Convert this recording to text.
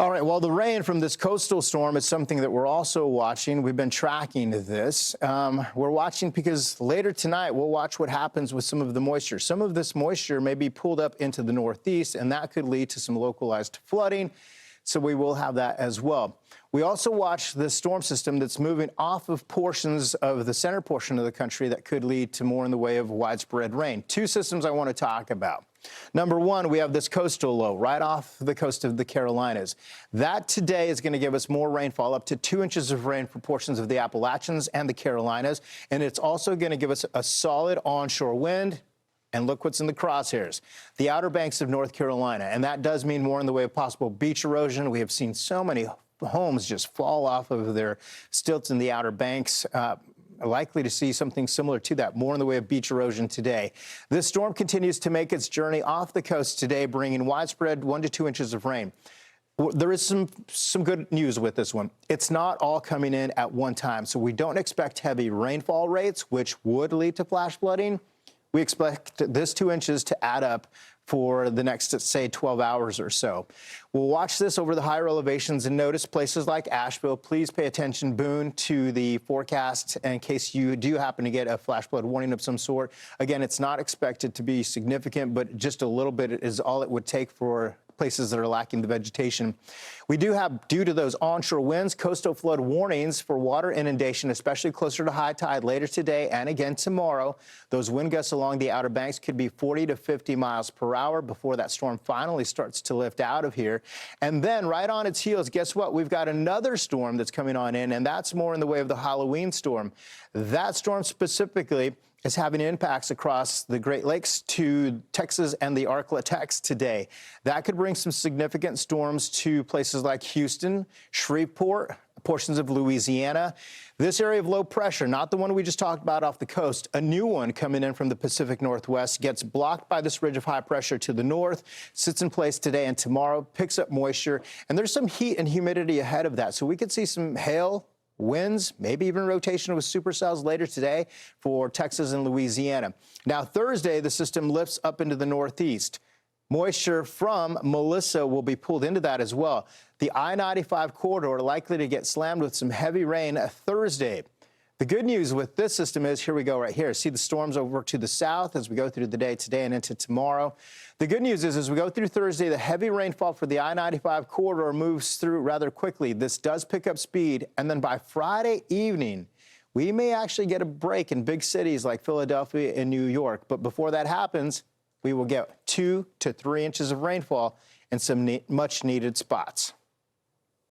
All right, well, the rain from this coastal storm is something that we're also watching. We've been tracking this. We're watching because later tonight we'll watch what happens with some of the moisture. Some of this moisture may be pulled up into the northeast, and that could lead to some localized flooding. So we will have that as well. We also watch the storm system that's moving off of portions of the center portion of the country that could lead to more in the way of widespread rain. Two systems I want to talk about. Number one, we have this coastal low right off the coast of the Carolinas. That today is going to give us more rainfall, up to 2 inches of rain for portions of the Appalachians and the Carolinas. And it's also going to give us a solid onshore wind. And look what's in the crosshairs, the Outer Banks of North Carolina. And that does mean more in the way of possible beach erosion. We have seen so many homes just fall off of their stilts in the Outer Banks. Likely to see something similar to that, more in the way of beach erosion today. This storm continues to make its journey off the coast today, bringing widespread 1 to 2 inches of rain. There is some good news with this one. It's not all coming in at one time, so we don't expect heavy rainfall rates, which would lead to flash flooding. We expect this 2 inches to add up for the next, say, 12 hours or so. We'll watch this over the higher elevations and notice places like Asheville. Please pay attention, Boone, to the forecast in case you do happen to get a flash flood warning of some sort. Again, it's not expected to be significant, but just a little bit is all it would take for places that are lacking the vegetation. We do have, due to those onshore winds, coastal flood warnings for water inundation, especially closer to high tide later today and again tomorrow. Those wind gusts along the Outer Banks could be 40 to 50 miles per hour before that storm finally starts to lift out of here. And then right on its heels, guess what? We've got another storm that's coming on in, and that's more in the way of the Halloween storm. That storm specifically is having impacts across the Great Lakes to Texas and the Arklatex today. That could bring some significant storms to places like Houston, Shreveport, portions of Louisiana. This area of low pressure, not the one we just talked about off the coast, a new one coming in from the Pacific Northwest, gets blocked by this ridge of high pressure to the north, sits in place today and tomorrow, picks up moisture, and there's some heat and humidity ahead of that. So we could see some hail, winds, maybe even rotation with supercells later today for Texas and Louisiana. Now, Thursday, the system lifts up into the northeast. Moisture from Melissa will be pulled into that as well. The I-95 corridor likely to get slammed with some heavy rain Thursday. The good news with this system is, here we go right here. See the storms over to the south as we go through the day today and into tomorrow. The good news is, as we go through Thursday, the heavy rainfall for the I-95 corridor moves through rather quickly. This does pick up speed, and then by Friday evening, we may actually get a break in big cities like Philadelphia and New York. But before that happens, we will get 2 to 3 inches of rainfall in some much-needed spots.